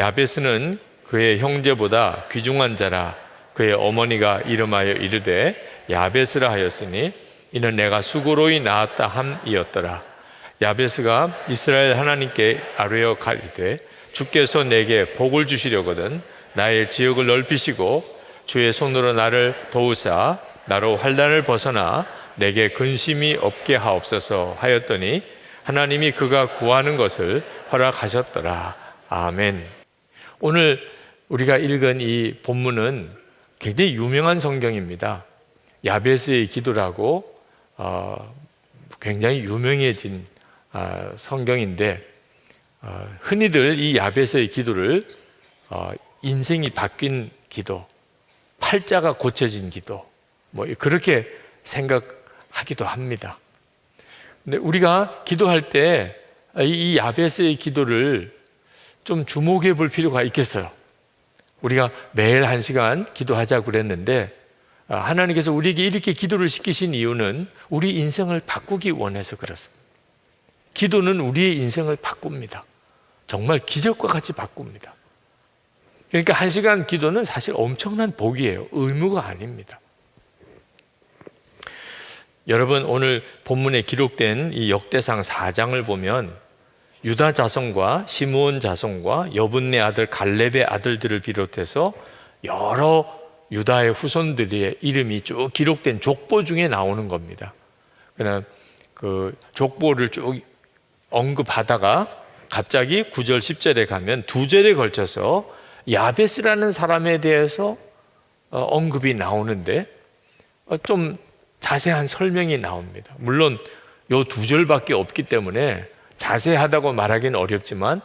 야베스는 그의 형제보다 귀중한 자라. 그의 어머니가 이름하여 이르되 야베스라 하였으니 이는 내가 수고로이 낳았다 함이었더라. 야베스가 이스라엘 하나님께 아뢰어 가리되 주께서 내게 복을 주시려거든 나의 지역을 넓히시고 주의 손으로 나를 도우사 나로 환난을 벗어나 내게 근심이 없게 하옵소서 하였더니 하나님이 그가 구하는 것을 허락하셨더라. 아멘. 오늘 우리가 읽은 이 본문은 굉장히 유명한 성경입니다. 야베스의 기도라고 굉장히 유명해진 성경인데 흔히들 이 야베스의 기도를 인생이 바뀐 기도, 팔자가 고쳐진 기도, 뭐 그렇게 생각하기도 합니다. 근데 우리가 기도할 때 이 야베스의 기도를 좀 주목해 볼 필요가 있겠어요. 우리가 매일 1시간 기도하자고 그랬는데 하나님께서 우리에게 이렇게 기도를 시키신 이유는 우리 인생을 바꾸기 원해서 그렇습니다. 기도는 우리의 인생을 바꿉니다. 정말 기적과 같이 바꿉니다. 그러니까 1시간 기도는 사실 엄청난 복이에요. 의무가 아닙니다. 여러분, 오늘 본문에 기록된 이 역대상 4장을 보면 유다 자손과 시므온 자손과 여분네 아들 갈렙의 아들들을 비롯해서 여러 유다의 후손들의 이름이 쭉 기록된 족보 중에 나오는 겁니다. 그냥 그 족보를 쭉 언급하다가 갑자기 9절 10절에 가면 2절에 걸쳐서 야베스라는 사람에 대해서 언급이 나오는데 좀 자세한 설명이 나옵니다. 물론 요 2절밖에 없기 때문에 자세하다고 말하기는 어렵지만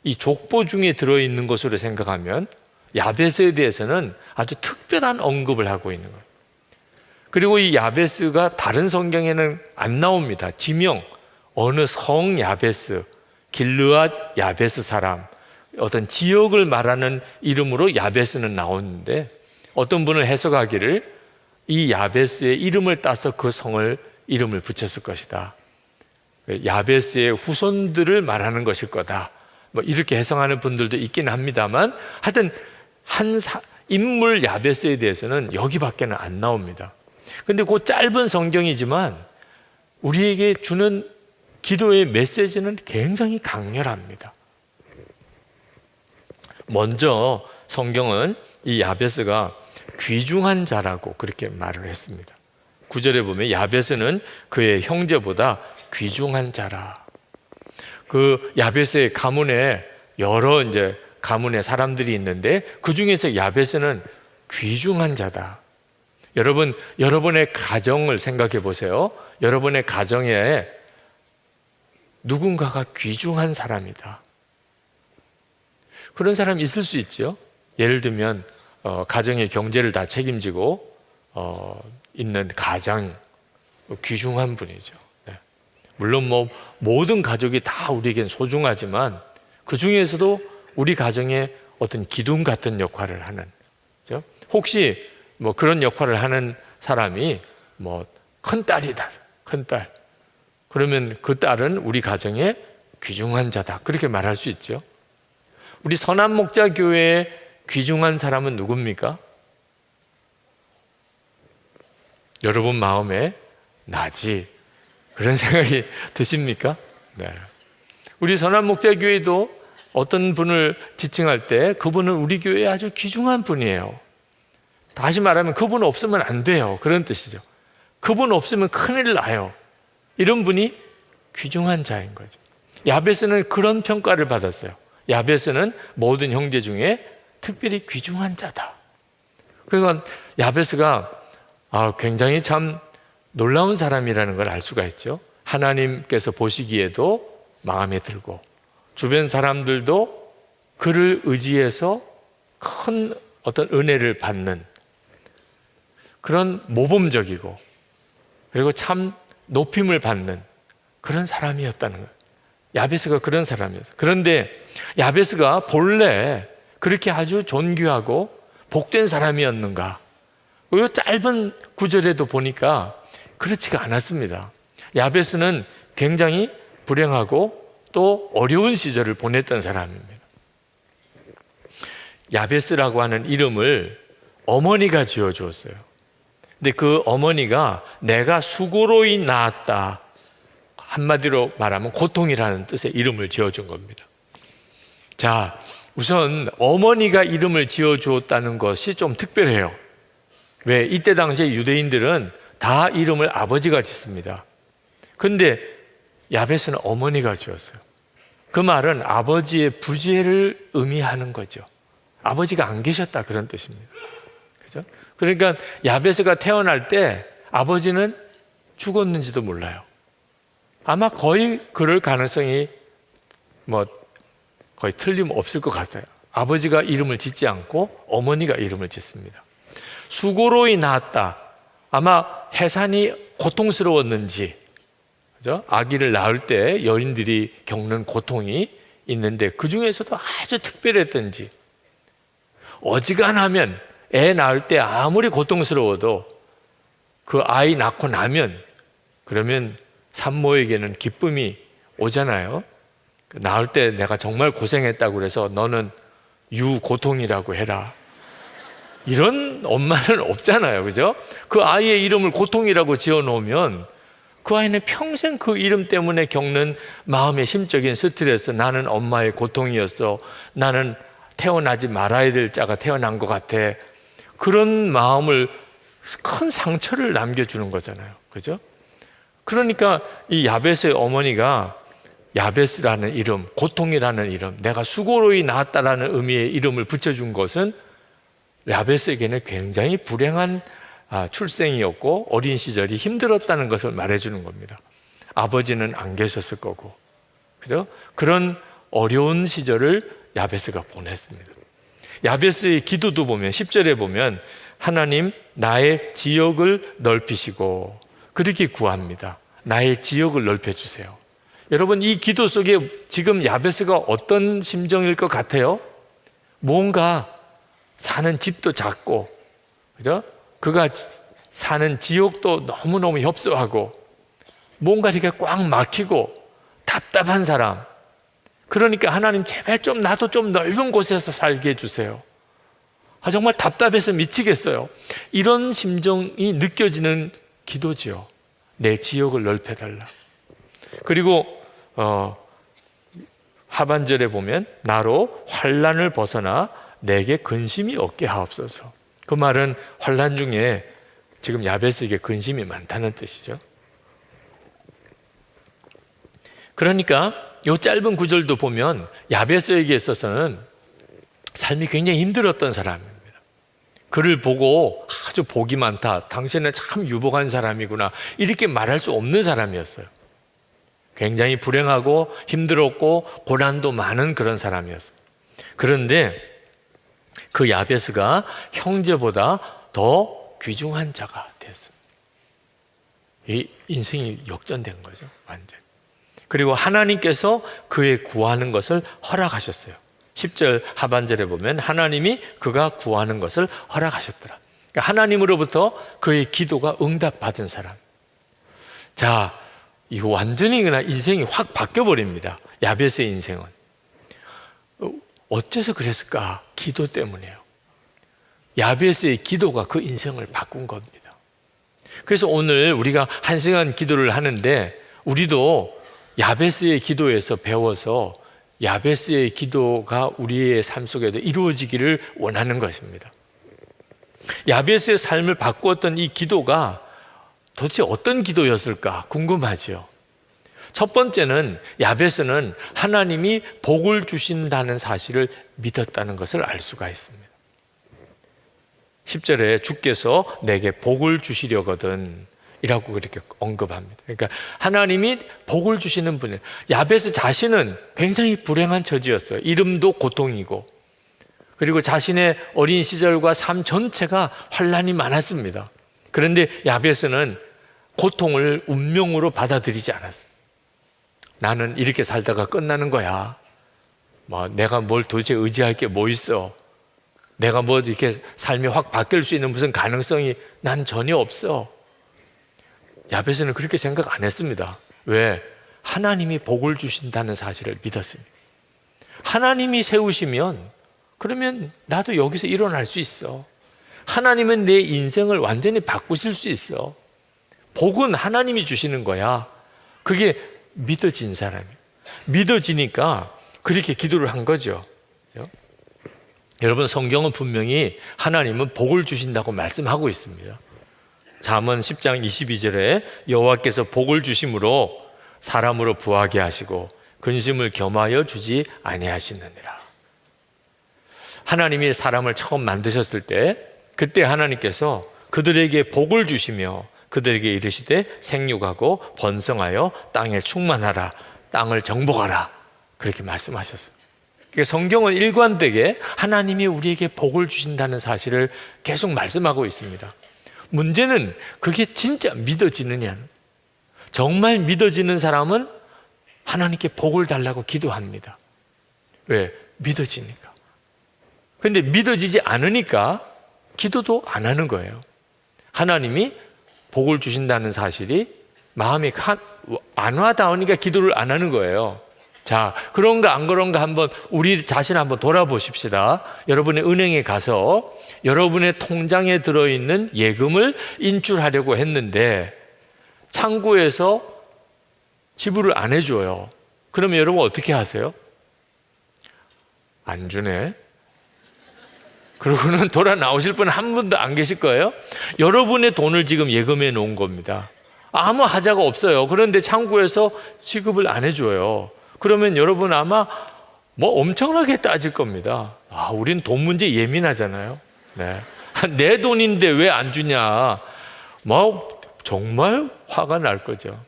이 족보 중에 들어있는 것으로 생각하면 야베스에 대해서는 아주 특별한 언급을 하고 있는 거예요. 그리고 이 야베스가 다른 성경에는 안 나옵니다. 지명, 어느 성 야베스, 길르앗 야베스 사람, 어떤 지역을 말하는 이름으로 야베스는 나오는데 어떤 분은 해석하기를 이 야베스의 이름을 따서 그 성을 이름을 붙였을 것이다. 야베스의 후손들을 말하는 것일 거다. 뭐 이렇게 해석하는 분들도 있긴 합니다만 하여튼 한 인물 야베스에 대해서는 여기밖에는 안 나옵니다. 그런데 그 짧은 성경이지만 우리에게 주는 기도의 메시지는 굉장히 강렬합니다. 먼저 성경은 이 야베스가 귀중한 자라고 그렇게 말을 했습니다. 9절에 보면 야베스는 그의 형제보다 귀중한 자라. 그 야베스의 가문에 여러 이제 가문의 사람들이 있는데 그 중에서 야베스는 귀중한 자다. 여러분, 여러분의 가정을 생각해 보세요. 여러분의 가정에 누군가가 귀중한 사람이다. 그런 사람이 있을 수 있죠. 예를 들면 가정의 경제를 다 책임지고 있는 가장 귀중한 분이죠. 네. 물론 뭐 모든 가족이 다 우리에겐 소중하지만 그 중에서도 우리 가정에 어떤 기둥 같은 역할을 하는, 그렇죠? 혹시 뭐 그런 역할을 하는 사람이 뭐 큰딸이다, 큰딸. 그러면 그 딸은 우리 가정의 귀중한 자다. 그렇게 말할 수 있죠. 우리 선한목자교회의 귀중한 사람은 누굽니까? 여러분 마음에 나지. 그런 생각이 드십니까? 네. 우리 선한목자교회도 어떤 분을 지칭할 때 그분은 우리 교회에 아주 귀중한 분이에요. 다시 말하면 그분 없으면 안 돼요. 그런 뜻이죠. 그분 없으면 큰일 나요. 이런 분이 귀중한 자인 거죠. 야베스는 그런 평가를 받았어요. 야베스는 모든 형제 중에 특별히 귀중한 자다. 그러니까 야베스가 굉장히 참 놀라운 사람이라는 걸 알 수가 있죠. 하나님께서 보시기에도 마음에 들고 주변 사람들도 그를 의지해서 큰 어떤 은혜를 받는 그런 모범적이고 그리고 참 높임을 받는 그런 사람이었다는 거예요. 야베스가 그런 사람이었어요. 그런데 야베스가 본래 그렇게 아주 존귀하고 복된 사람이었는가? 이 짧은 구절에도 보니까 그렇지가 않았습니다. 야베스는 굉장히 불행하고 또 어려운 시절을 보냈던 사람입니다. 야베스라고 하는 이름을 어머니가 지어주었어요. 근데 그 어머니가 내가 수고로이 낳았다, 한마디로 말하면 고통이라는 뜻의 이름을 지어준 겁니다. 자, 우선 어머니가 이름을 지어주었다는 것이 좀 특별해요. 왜? 이때 당시에 유대인들은 다 이름을 아버지가 짓습니다. 근데 야베스는 어머니가 지었어요. 그 말은 아버지의 부재를 의미하는 거죠. 아버지가 안 계셨다, 그런 뜻입니다. 그죠? 그러니까 야베스가 태어날 때 아버지는 죽었는지도 몰라요. 아마 거의 그럴 가능성이 거의 틀림없을 것 같아요. 아버지가 이름을 짓지 않고 어머니가 이름을 짓습니다. 수고로이 낳았다. 아마 해산이 고통스러웠는지, 그죠? 아기를 낳을 때 여인들이 겪는 고통이 있는데 그 중에서도 아주 특별했던지, 어지간하면 애 낳을 때 아무리 고통스러워도 그 아이 낳고 나면 그러면 산모에게는 기쁨이 오잖아요. 낳을 때 내가 정말 고생했다고 그래서 너는 유고통이라고 해라, 이런 엄마는 없잖아요. 그죠? 그 아이의 이름을 고통이라고 지어 놓으면 그 아이는 평생 그 이름 때문에 겪는 마음의 심적인 스트레스, 나는 엄마의 고통이었어, 나는 태어나지 말아야 될 자가 태어난 것 같아, 그런 마음을, 큰 상처를 남겨주는 거잖아요. 그죠? 그러니까 이 야베스의 어머니가 야베스라는 이름, 고통이라는 이름, 내가 수고로이 낳았다라는 의미의 이름을 붙여준 것은 야베스에게는 굉장히 불행한 출생이었고 어린 시절이 힘들었다는 것을 말해주는 겁니다. 아버지는 안 계셨을 거고, 그죠? 그런 어려운 시절을 야베스가 보냈습니다. 야베스의 기도도 보면 10절에 보면 하나님 나의 지역을 넓히시고, 그렇게 구합니다. 나의 지역을 넓혀주세요. 여러분, 이 기도 속에 지금 야베스가 어떤 심정일 것 같아요? 뭔가 사는 집도 작고, 그죠? 그가 사는 지역도 너무너무 협소하고, 뭔가 이렇게 꽉 막히고 답답한 사람. 그러니까 하나님 제발 좀 나도 좀 넓은 곳에서 살게 해주세요. 정말 답답해서 미치겠어요. 이런 심정이 느껴지는 기도지요. 내 지역을 넓혀달라. 그리고 하반절에 보면 나로 환난을 벗어나 내게 근심이 없게 하옵소서. 그 말은 환난 중에 지금 야베스에게 근심이 많다는 뜻이죠. 그러니까 이 짧은 구절도 보면 야베스에게 있어서는 삶이 굉장히 힘들었던 사람입니다. 그를 보고 아주 복이 많다, 당신은 참 유복한 사람이구나, 이렇게 말할 수 없는 사람이었어요. 굉장히 불행하고 힘들었고 고난도 많은 그런 사람이었습니다. 그런데 그 야베스가 형제보다 더 귀중한 자가 됐습니다. 이 인생이 역전된 거죠, 완전. 그리고 하나님께서 그의 구하는 것을 허락하셨어요. 10절 하반절에 보면 하나님이 그가 구하는 것을 허락하셨더라. 그러니까 하나님으로부터 그의 기도가 응답받은 사람. 자, 이거 완전히 그냥 인생이 확 바뀌어버립니다. 야베스의 인생은. 어째서 그랬을까? 기도 때문이에요. 야베스의 기도가 그 인생을 바꾼 겁니다. 그래서 오늘 우리가 1시간 기도를 하는데 우리도 야베스의 기도에서 배워서 야베스의 기도가 우리의 삶 속에도 이루어지기를 원하는 것입니다. 야베스의 삶을 바꾸었던 이 기도가 도대체 어떤 기도였을까 궁금하죠. 첫 번째는 야베스는 하나님이 복을 주신다는 사실을 믿었다는 것을 알 수가 있습니다. 10절에 주께서 내게 복을 주시려거든 이라고 그렇게 언급합니다. 그러니까 하나님이 복을 주시는 분이에요. 야베스 자신은 굉장히 불행한 처지였어요. 이름도 고통이고, 그리고 자신의 어린 시절과 삶 전체가 환난이 많았습니다. 그런데 야베스는 고통을 운명으로 받아들이지 않았습니다. 나는 이렇게 살다가 끝나는 거야. 내가 뭘 도대체 의지할 게 뭐 있어? 내가 뭐 이렇게 삶이 확 바뀔 수 있는 무슨 가능성이 나는 전혀 없어. 야베스는 그렇게 생각 안 했습니다. 왜? 하나님이 복을 주신다는 사실을 믿었습니다. 하나님이 세우시면 그러면 나도 여기서 일어날 수 있어. 하나님은 내 인생을 완전히 바꾸실 수 있어. 복은 하나님이 주시는 거야. 그게 믿어진 사람이에요. 믿어지니까 그렇게 기도를 한 거죠. 그렇죠? 여러분, 성경은 분명히 하나님은 복을 주신다고 말씀하고 있습니다. 잠언 10장 22절에 여호와께서 복을 주심으로 사람으로 부하게 하시고 근심을 겸하여 주지 아니하시느니라. 하나님이 사람을 처음 만드셨을 때 그때 하나님께서 그들에게 복을 주시며 그들에게 이르시되 생육하고 번성하여 땅에 충만하라, 땅을 정복하라, 그렇게 말씀하셨어요. 그러니까 성경은 일관되게 하나님이 우리에게 복을 주신다는 사실을 계속 말씀하고 있습니다. 문제는 그게 진짜 믿어지느냐. 정말 믿어지는 사람은 하나님께 복을 달라고 기도합니다. 왜? 믿어지니까. 그런데 믿어지지 않으니까 기도도 안 하는 거예요. 하나님이 복을 주신다는 사실이 마음이 안 와닿으니까 기도를 안 하는 거예요. 자, 그런가 안 그런가 한번 우리 자신 한번 돌아보십시다. 여러분의 은행에 가서 여러분의 통장에 들어있는 예금을 인출하려고 했는데 창구에서 지불을 안 해줘요. 그러면 여러분 어떻게 하세요? 안 주네. 그러고는 돌아 나오실 분 한 분도 안 계실 거예요. 여러분의 돈을 지금 예금해 놓은 겁니다. 아무 하자가 없어요. 그런데 창구에서 지급을 안 해줘요. 그러면 여러분 아마 뭐 엄청나게 따질 겁니다. 아, 우린 돈 문제 예민하잖아요. 네. 내 돈인데 왜 안 주냐. 뭐 정말 화가 날 거죠.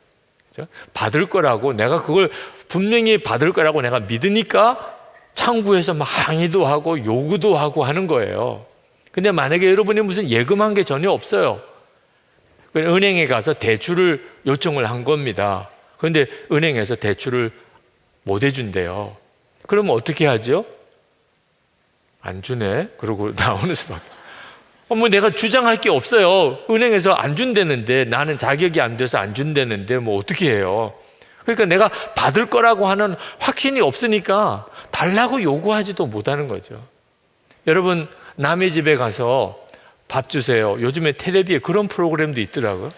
그렇죠? 받을 거라고, 내가 그걸 분명히 받을 거라고 내가 믿으니까 창구에서 막 항의도 하고 요구도 하고 하는 거예요. 근데 만약에 여러분이 무슨 예금한 게 전혀 없어요. 은행에 가서 대출을 요청을 한 겁니다. 그런데 은행에서 대출을 못 해준대요. 그러면 어떻게 하죠? 안 주네. 그러고 나오는 수밖에. 뭐 내가 주장할 게 없어요. 은행에서 안 준다는데, 나는 자격이 안 돼서 안 준다는데 뭐 어떻게 해요? 그러니까 내가 받을 거라고 하는 확신이 없으니까 달라고 요구하지도 못하는 거죠. 여러분, 남의 집에 가서 밥 주세요. 요즘에 텔레비에 그런 프로그램도 있더라고요.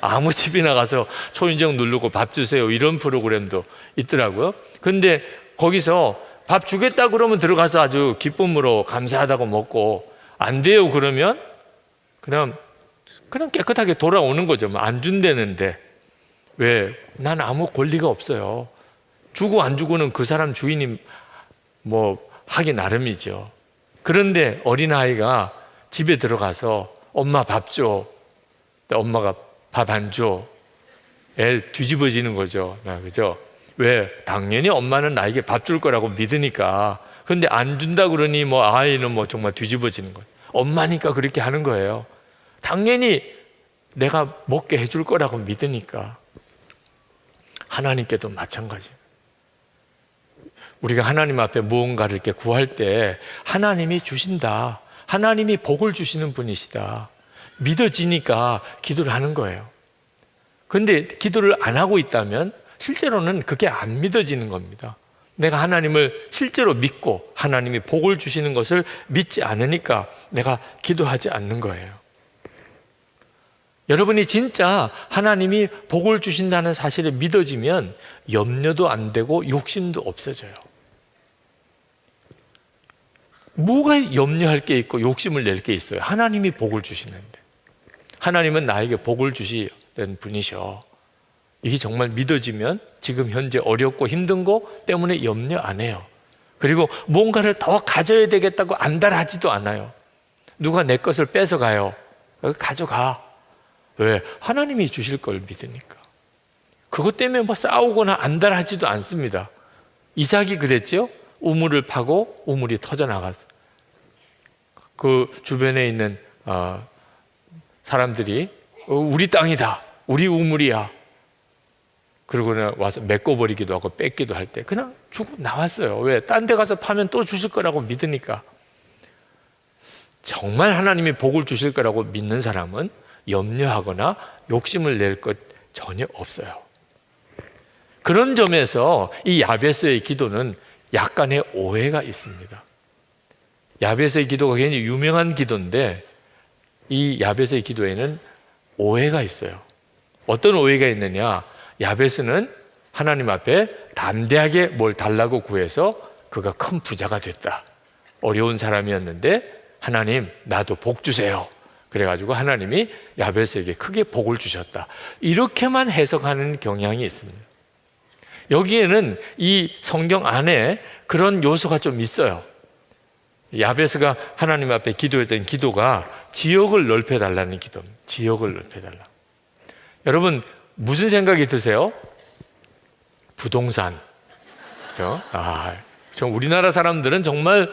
아무 집이나 가서 초인종 누르고 밥 주세요, 이런 프로그램도 있더라고요. 근데 거기서 밥 주겠다 그러면 들어가서 아주 기쁨으로 감사하다고 먹고, 안 돼요 그러면 그냥 깨끗하게 돌아오는 거죠. 안 준다는데. 왜? 난 아무 권리가 없어요. 주고 안 주고는 그 사람 주인이 뭐 하기 나름이죠. 그런데 어린아이가 집에 들어가서 엄마 밥 줘. 엄마가 밥 안 줘. 애 뒤집어지는 거죠. 그죠? 왜? 당연히 엄마는 나에게 밥 줄 거라고 믿으니까. 그런데 안 준다 그러니 뭐 아이는 뭐 정말 뒤집어지는 거예요. 엄마니까 그렇게 하는 거예요. 당연히 내가 먹게 해줄 거라고 믿으니까. 하나님께도 마찬가지예요. 우리가 하나님 앞에 무언가를 이렇게 구할 때 하나님이 주신다, 하나님이 복을 주시는 분이시다, 믿어지니까 기도를 하는 거예요. 그런데 기도를 안 하고 있다면 실제로는 그게 안 믿어지는 겁니다. 내가 하나님을 실제로 믿고 하나님이 복을 주시는 것을 믿지 않으니까 내가 기도하지 않는 거예요. 여러분이 진짜 하나님이 복을 주신다는 사실을 믿어지면 염려도 안 되고 욕심도 없어져요. 뭐가 염려할 게 있고 욕심을 낼 게 있어요? 하나님이 복을 주시는데. 하나님은 나에게 복을 주시는 분이셔. 이게 정말 믿어지면 지금 현재 어렵고 힘든 거 때문에 염려 안 해요. 그리고 뭔가를 더 가져야 되겠다고 안달하지도 않아요. 누가 내 것을 뺏어가요. 가져가. 왜? 하나님이 주실 걸 믿으니까. 그것 때문에 뭐 싸우거나 안달하지도 않습니다. 이삭이 그랬죠? 우물을 파고 우물이 터져나갔어. 그 주변에 있는 사람들이 우리 땅이다, 우리 우물이야, 그러고 와서 메꿔버리기도 하고 뺏기도 할 때 그냥 주고 나왔어요. 왜? 딴 데 가서 파면 또 주실 거라고 믿으니까. 정말 하나님이 복을 주실 거라고 믿는 사람은 염려하거나 욕심을 낼 것 전혀 없어요. 그런 점에서 이 야베스의 기도는 약간의 오해가 있습니다. 야베스의 기도가 굉장히 유명한 기도인데 이 야베스의 기도에는 오해가 있어요. 어떤 오해가 있느냐? 야베스는 하나님 앞에 담대하게 뭘 달라고 구해서 그가 큰 부자가 됐다. 어려운 사람이었는데 하나님 나도 복 주세요. 그래가지고 하나님이 야베스에게 크게 복을 주셨다. 이렇게만 해석하는 경향이 있습니다. 여기에는 이 성경 안에 그런 요소가 좀 있어요. 야베스가 하나님 앞에 기도했던 기도가 지역을 넓혀달라는 기도입니다. 지역을 넓혀달라. 여러분 무슨 생각이 드세요? 부동산. 그렇죠? 우리나라 사람들은 정말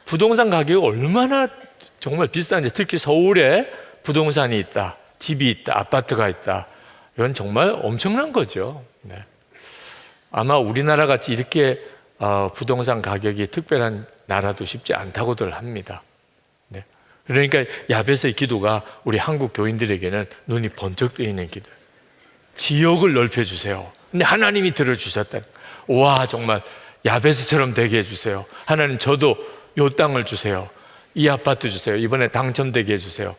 부동산 가격이 얼마나 정말 비싼지, 특히 서울에 부동산이 있다, 집이 있다, 아파트가 있다. 이건 정말 엄청난 거죠. 네. 아마 우리나라 같이 이렇게 부동산 가격이 특별한 나라도 쉽지 않다고들 합니다. 네. 그러니까 야베스의 기도가 우리 한국 교인들에게는 눈이 번쩍 뜨이는 기도. 지역을 넓혀주세요. 근데 하나님이 들어주셨다. 와, 정말 야베스처럼 되게 해주세요. 하나님 저도 요 땅을 주세요. 이 아파트 주세요. 이번에 당첨되게 해주세요.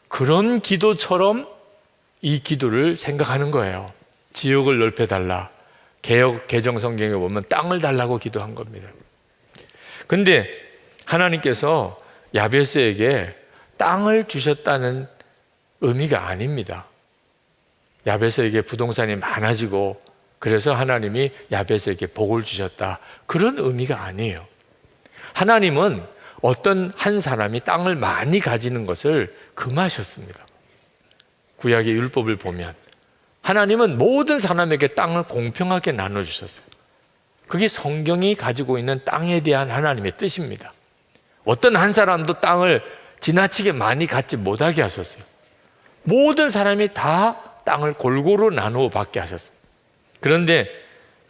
그런 기도처럼 이 기도를 생각하는 거예요. 지역을 넓혀달라. 개정 성경에 보면 땅을 달라고 기도한 겁니다. 근데 하나님께서 야베스에게 땅을 주셨다는 의미가 아닙니다. 야베스에게 부동산이 많아지고 그래서 하나님이 야베스에게 복을 주셨다. 그런 의미가 아니에요. 하나님은 어떤 한 사람이 땅을 많이 가지는 것을 금하셨습니다. 구약의 율법을 보면 하나님은 모든 사람에게 땅을 공평하게 나눠주셨어요. 그게 성경이 가지고 있는 땅에 대한 하나님의 뜻입니다. 어떤 한 사람도 땅을 지나치게 많이 갖지 못하게 하셨어요. 모든 사람이 다 땅을 골고루 나누어 받게 하셨어요. 그런데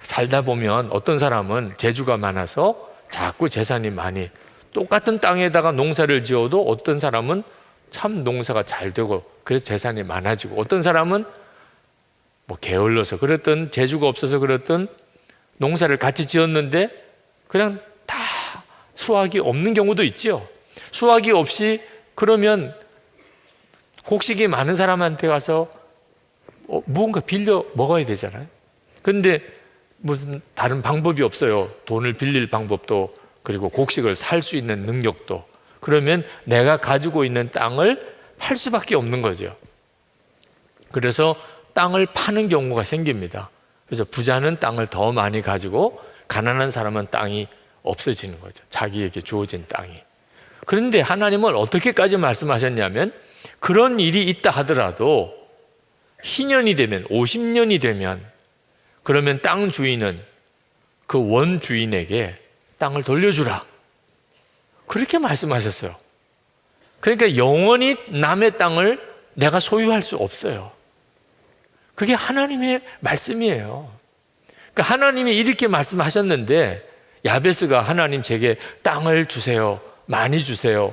살다 보면 어떤 사람은 재주가 많아서 자꾸 재산이 많이, 똑같은 땅에다가 농사를 지어도 어떤 사람은 참 농사가 잘 되고 그래서 재산이 많아지고, 어떤 사람은 뭐 게을러서 그랬든 재주가 없어서 그랬든 농사를 같이 지었는데 그냥 다 수확이 없는 경우도 있죠. 수확이 없이 그러면 곡식이 많은 사람한테 가서 무언가 빌려 먹어야 되잖아요. 근데 무슨 다른 방법이 없어요. 돈을 빌릴 방법도, 그리고 곡식을 살 수 있는 능력도. 그러면 내가 가지고 있는 땅을 팔 수밖에 없는 거죠. 그래서 땅을 파는 경우가 생깁니다. 그래서 부자는 땅을 더 많이 가지고 가난한 사람은 땅이 없어지는 거죠. 자기에게 주어진 땅이. 그런데 하나님은 어떻게까지 말씀하셨냐면, 그런 일이 있다 하더라도 희년이 되면, 50년이 되면, 그러면 땅 주인은 그 원 주인에게 땅을 돌려주라. 그렇게 말씀하셨어요. 그러니까 영원히 남의 땅을 내가 소유할 수 없어요. 그게 하나님의 말씀이에요. 그러니까 하나님이 이렇게 말씀하셨는데 야베스가 하나님 제게 땅을 주세요, 많이 주세요.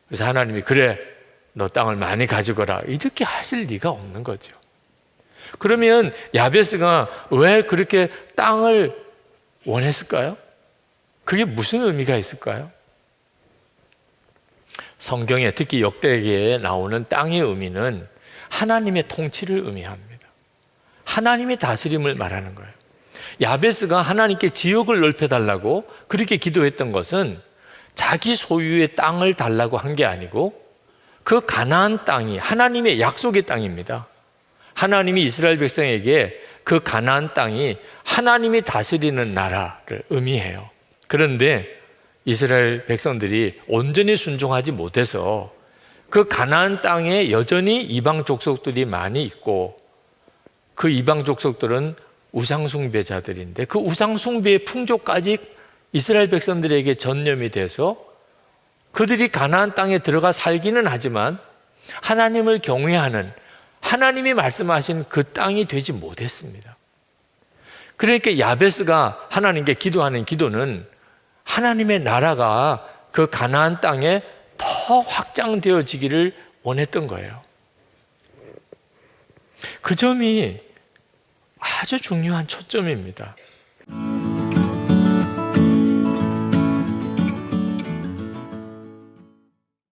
그래서 하나님이 그래, 너 땅을 많이 가지거라, 이렇게 하실 리가 없는 거죠. 그러면 야베스가 왜 그렇게 땅을 원했을까요? 그게 무슨 의미가 있을까요? 성경에, 특히 역대기에 나오는 땅의 의미는 하나님의 통치를 의미합니다. 하나님의 다스림을 말하는 거예요. 야베스가 하나님께 지역을 넓혀달라고 그렇게 기도했던 것은 자기 소유의 땅을 달라고 한 게 아니고 그 가나안 땅이 하나님의 약속의 땅입니다. 하나님이 이스라엘 백성에게 그 가나안 땅이 하나님이 다스리는 나라를 의미해요. 그런데 이스라엘 백성들이 온전히 순종하지 못해서 그 가나안 땅에 여전히 이방 족속들이 많이 있고, 그 이방 족속들은 우상 숭배자들인데 그 우상 숭배의 풍조까지 이스라엘 백성들에게 전염이 돼서 그들이 가나안 땅에 들어가 살기는 하지만 하나님을 경외하는, 하나님이 말씀하신 그 땅이 되지 못했습니다. 그러니까 야베스가 하나님께 기도하는 기도는 하나님의 나라가 그 가나안 땅에 더 확장되어지기를 원했던 거예요. 그 점이 아주 중요한 초점입니다.